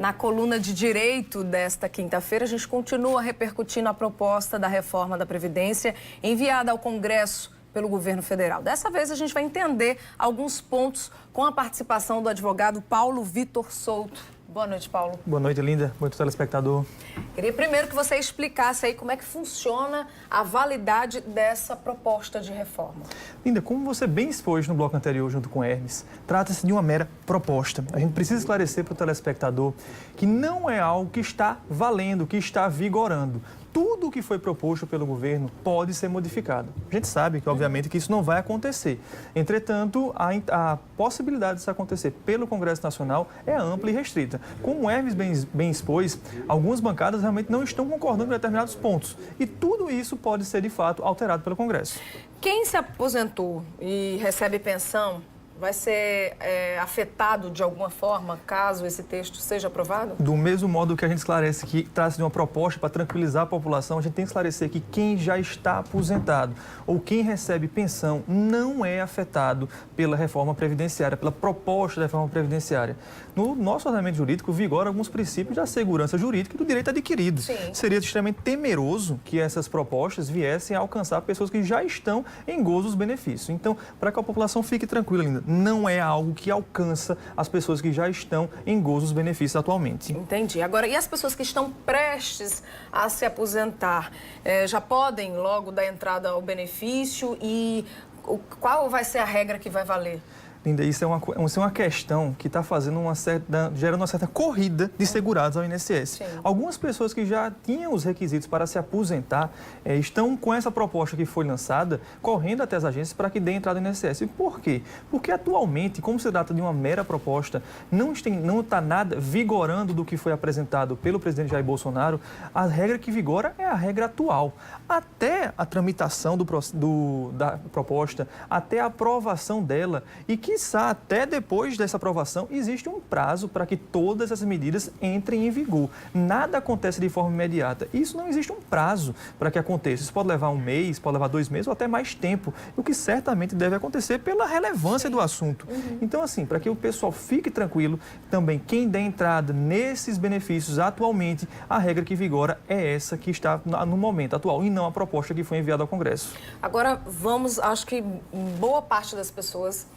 Na coluna de Direito desta quinta-feira, a gente continua repercutindo a proposta da reforma da Previdência enviada ao Congresso pelo governo federal. Dessa vez, a gente vai entender alguns pontos com a participação do advogado Paulo Vitor Souto. Boa noite, Paulo. Boa noite, Linda. Boa noite, telespectador. Queria primeiro que você explicasse aí como é que funciona a validade dessa proposta de reforma. Linda, como você bem expôs no bloco anterior junto com Hermes, trata-se de uma mera proposta. A gente precisa esclarecer para o telespectador que não é algo que está valendo, que está vigorando. Tudo o que foi proposto pelo governo pode ser modificado. A gente sabe que, obviamente, que isso não vai acontecer. Entretanto, a possibilidade disso acontecer pelo Congresso Nacional é ampla e restrita. Como o Hermes bem expôs, algumas bancadas realmente não estão concordando com determinados pontos. E tudo isso pode ser, de fato, alterado pelo Congresso. Quem se aposentou e recebe pensão vai ser afetado de alguma forma caso esse texto seja aprovado? Do mesmo modo que a gente esclarece que trata-se de uma proposta para tranquilizar a população, a gente tem que esclarecer que quem já está aposentado ou quem recebe pensão não é afetado pela reforma previdenciária, pela proposta da reforma previdenciária. No nosso ordenamento jurídico vigora alguns princípios da segurança jurídica e do direito adquirido. Sim. Seria extremamente temeroso que essas propostas viessem a alcançar pessoas que já estão em gozo dos benefícios. Então, para que a população fique tranquila, Linda, não é algo que alcança as pessoas que já estão em gozo dos benefícios atualmente. Entendi. Agora, e as pessoas que estão prestes a se aposentar, já podem logo dar entrada ao benefício e qual vai ser a regra que vai valer? Linda, isso é uma questão que está fazendo gerando uma certa corrida de segurados ao INSS. Sim. Algumas pessoas que já tinham os requisitos para se aposentar estão com essa proposta que foi lançada, correndo até as agências para que dê entrada no INSS. E por quê? Porque atualmente, como se trata de uma mera proposta, não está nada vigorando do que foi apresentado pelo presidente Jair Bolsonaro, a regra que vigora é a regra atual. Até a tramitação da proposta, até a aprovação dela e que até depois dessa aprovação, existe um prazo para que todas essas medidas entrem em vigor. Nada acontece de forma imediata. Isso não existe um prazo para que aconteça. Isso pode levar um mês, pode levar 2 meses ou até mais tempo. O que certamente deve acontecer pela relevância do assunto. Então, assim, para que o pessoal fique tranquilo, também quem der entrada nesses benefícios atualmente, a regra que vigora é essa que está no momento atual e não a proposta que foi enviada ao Congresso. Agora, acho que boa parte das pessoas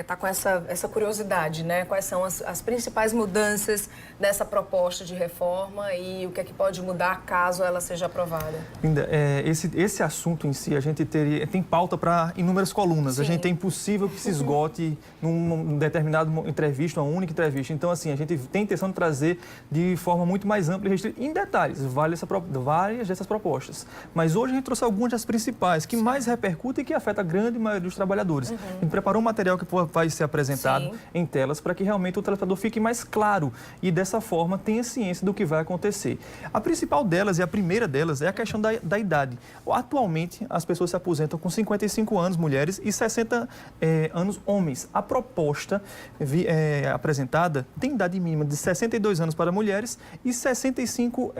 está com essa curiosidade, né? Quais são as principais mudanças dessa proposta de reforma e o que é que pode mudar caso ela seja aprovada? Linda, esse assunto em si, a gente tem pauta para inúmeras colunas. Sim. A gente é impossível que se esgote num determinado entrevista, uma única entrevista. Então, assim, a gente tem intenção de trazer de forma muito mais ampla e restrita. Em detalhes, várias dessas propostas. Mas hoje a gente trouxe algumas das principais, que mais repercutem e que afetam a grande maioria dos trabalhadores. A gente preparou um material que vai ser apresentado Sim. em telas para que realmente o telespectador fique mais claro e dessa forma tenha ciência do que vai acontecer. A principal delas e a primeira delas é a questão da idade. Atualmente as pessoas se aposentam com 55 anos mulheres e 60 anos homens. A proposta apresentada tem idade mínima de 62 anos para mulheres e 65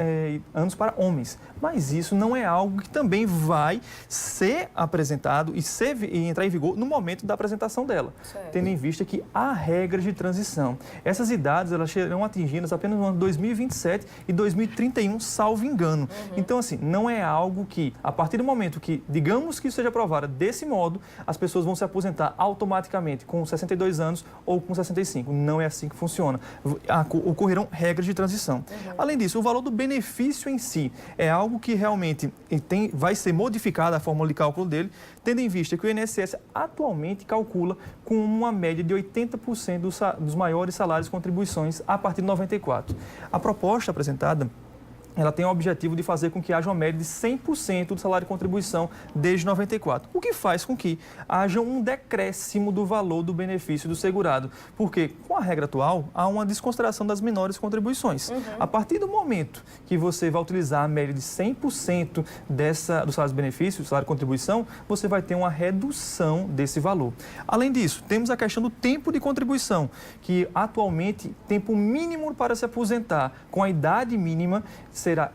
anos para homens. Mas isso não é algo que também vai ser apresentado e entrar em vigor no momento da apresentação dela. Certo. Tendo em vista que há regras de transição. Essas idades elas serão atingidas apenas no ano 2027 e 2031, salvo engano. Então, assim, não é algo que, a partir do momento que, digamos que isso seja aprovado desse modo, as pessoas vão se aposentar automaticamente com 62 anos ou com 65. Não é assim que funciona. Ocorrerão regras de transição. Além disso, o valor do benefício em si é algo que realmente vai ser modificada a fórmula de cálculo dele, tendo em vista que o INSS atualmente calcula com uma média de 80% dos maiores salários e contribuições a partir de 94. A proposta apresentada, ela tem o objetivo de fazer com que haja uma média de 100% do salário de contribuição desde 94, o que faz com que haja um decréscimo do valor do benefício do segurado, porque com a regra atual há uma desconsideração das menores contribuições. A partir do momento que você vai utilizar a média de 100% do salário de benefício, do salário de contribuição, você vai ter uma redução desse valor. Além disso, temos a questão do tempo de contribuição, que atualmente tempo mínimo para se aposentar com a idade mínima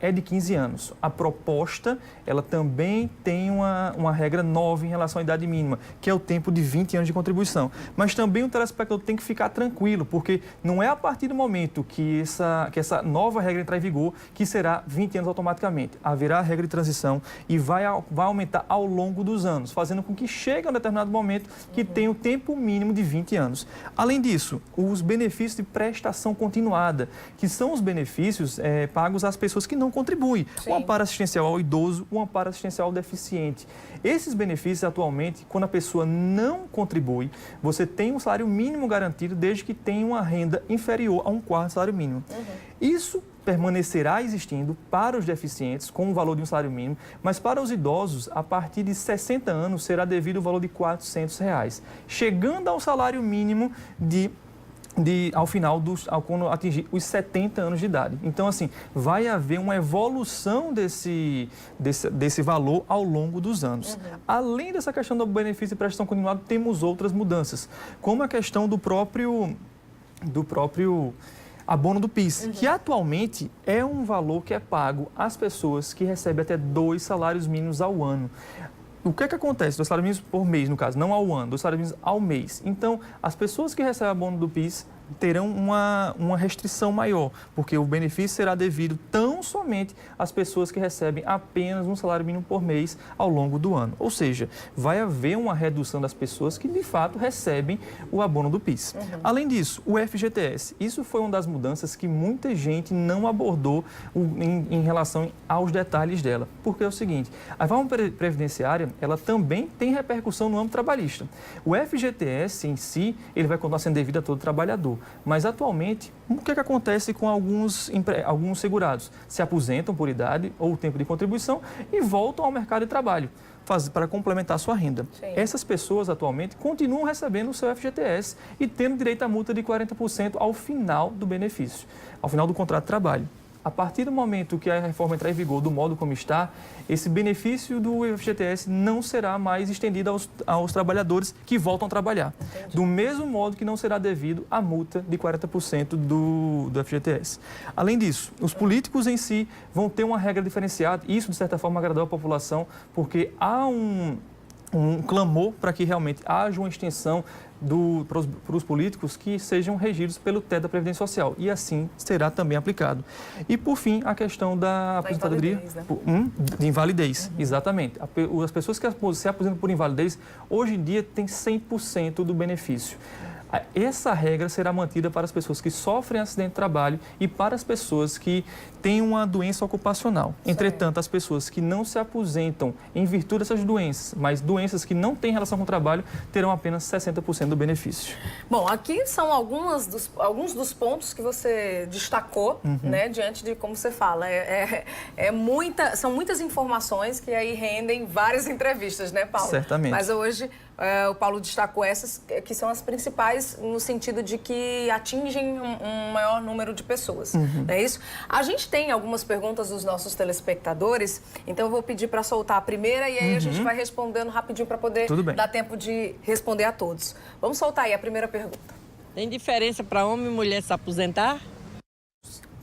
é de 15 anos. A proposta, ela também tem uma regra nova em relação à idade mínima, que é o tempo de 20 anos de contribuição. Mas também o telespectador tem que ficar tranquilo, porque não é a partir do momento que essa nova regra entrar em vigor que será 20 anos automaticamente. Haverá a regra de transição e vai aumentar ao longo dos anos, fazendo com que chegue a um determinado momento que tenha o tempo mínimo de 20 anos. Além disso, os benefícios de prestação continuada, que são os benefícios pagos às pessoas que não contribuem. Sim. O amparo assistencial ao idoso, o amparo assistencial ao deficiente. Esses benefícios, atualmente, quando a pessoa não contribui, você tem um salário mínimo garantido desde que tenha uma renda inferior a 1/4 do salário mínimo. Isso permanecerá existindo para os deficientes com o valor de um salário mínimo, mas para os idosos, a partir de 60 anos, será devido o valor de R$ 400, chegando ao salário mínimo ao final, quando atingir os 70 anos de idade. Então, assim, vai haver uma evolução desse valor ao longo dos anos. Além dessa questão do benefício de prestação continuada, temos outras mudanças, como a questão do próprio abono do PIS, que atualmente é um valor que é pago às pessoas que recebem até 2 salários mínimos ao ano. O que acontece? 2 salários mínimos por mês, no caso, não ao ano, 2 salários mínimos ao mês. Então, as pessoas que recebem abono do PIS terão uma restrição maior, porque o benefício será devido tão somente às pessoas que recebem apenas um salário mínimo por mês ao longo do ano. Ou seja, vai haver uma redução das pessoas que, de fato, recebem o abono do PIS. Além disso, o FGTS. Isso foi uma das mudanças que muita gente não abordou em relação aos detalhes dela. Porque é o seguinte, a reforma previdenciária, ela também tem repercussão no âmbito trabalhista. O FGTS em si, ele vai continuar sendo devido a todo trabalhador. Mas, atualmente, o que acontece com alguns segurados? Se aposentam por idade ou tempo de contribuição e voltam ao mercado de trabalho para complementar a sua renda. Sim. Essas pessoas, atualmente, continuam recebendo o seu FGTS e tendo direito à multa de 40% ao final do benefício, ao final do contrato de trabalho. A partir do momento que a reforma entrar em vigor do modo como está, esse benefício do FGTS não será mais estendido aos trabalhadores que voltam a trabalhar. Entendi. Do mesmo modo que não será devido a multa de 40% do FGTS. Além disso, os políticos em si vão ter uma regra diferenciada. Isso, de certa forma, agradou a população, porque há um clamor para que realmente haja uma extensão para os políticos que sejam regidos pelo teto da Previdência Social. E assim será também aplicado. E, por fim, a questão da aposentadoria de invalidez. Exatamente. As pessoas que se aposentam por invalidez, hoje em dia, têm 100% do benefício. Essa regra será mantida para as pessoas que sofrem acidente de trabalho e para as pessoas que têm uma doença ocupacional. Entretanto, as pessoas que não se aposentam em virtude dessas doenças, mas doenças que não têm relação com o trabalho, terão apenas 60% do benefício. Bom, aqui são alguns dos pontos que você destacou, né, diante de como você fala. São muitas informações que aí rendem várias entrevistas, né, Paulo? Certamente. Mas hoje o Paulo destacou essas que são as principais no sentido de que atingem um maior número de pessoas, não é isso? A gente tem algumas perguntas dos nossos telespectadores, então eu vou pedir para soltar a primeira e aí a gente vai respondendo rapidinho para poder dar tempo de responder a todos. Vamos soltar aí a primeira pergunta. Tem diferença para homem e mulher se aposentar?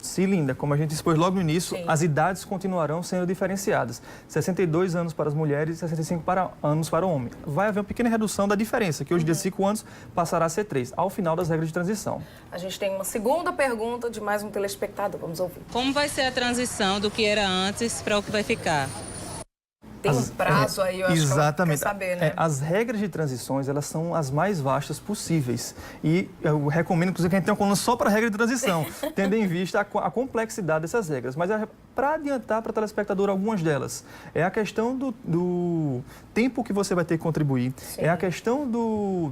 Sim, Linda, como a gente expôs logo no início, as idades continuarão sendo diferenciadas. 62 anos para as mulheres e 65 anos para o homem. Vai haver uma pequena redução da diferença, que hoje de 5 anos passará a ser 3, ao final das regras de transição. A gente tem uma segunda pergunta de mais um telespectador, vamos ouvir. Como vai ser a transição do que era antes para o que vai ficar? Tem um prazo aí, eu acho exatamente. que eu quero saber, né? As regras de transições, elas são as mais vastas possíveis. E eu recomendo, inclusive, que a gente tenha uma coluna só para a regra de transição, tendo em vista a complexidade dessas regras. Mas para adiantar para o telespectador algumas delas, é a questão do tempo que você vai ter que contribuir, é a questão do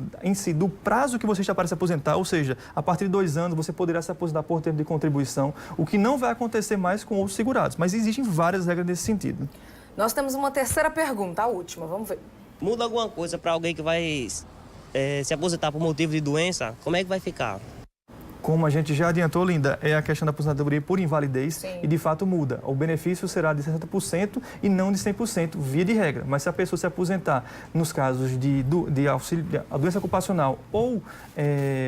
prazo que você está para se aposentar, ou seja, a partir de 2 anos você poderá se aposentar por tempo de contribuição, o que não vai acontecer mais com outros segurados. Mas existem várias regras nesse sentido. Nós temos uma terceira pergunta, a última, vamos ver. Muda alguma coisa para alguém que vai se aposentar por motivo de doença? Como é que vai ficar? Como a gente já adiantou, Linda, é a questão da aposentadoria por invalidez. Sim. E de fato muda. O benefício será de 60% e não de 100%, via de regra. Mas se a pessoa se aposentar nos casos de auxílio, de doença ocupacional ou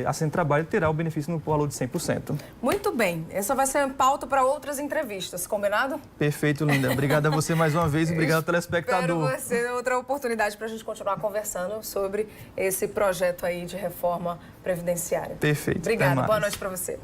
acidente de trabalho, terá o benefício no valor de 100%. Muito bem. Essa vai ser pauta para outras entrevistas, combinado? Perfeito, Linda. Obrigado a você mais uma vez e obrigado ao telespectador. Espero você outra oportunidade para a gente continuar conversando sobre esse projeto aí de reforma previdenciária. Perfeito. Obrigada. Até mais. Boa noite para você.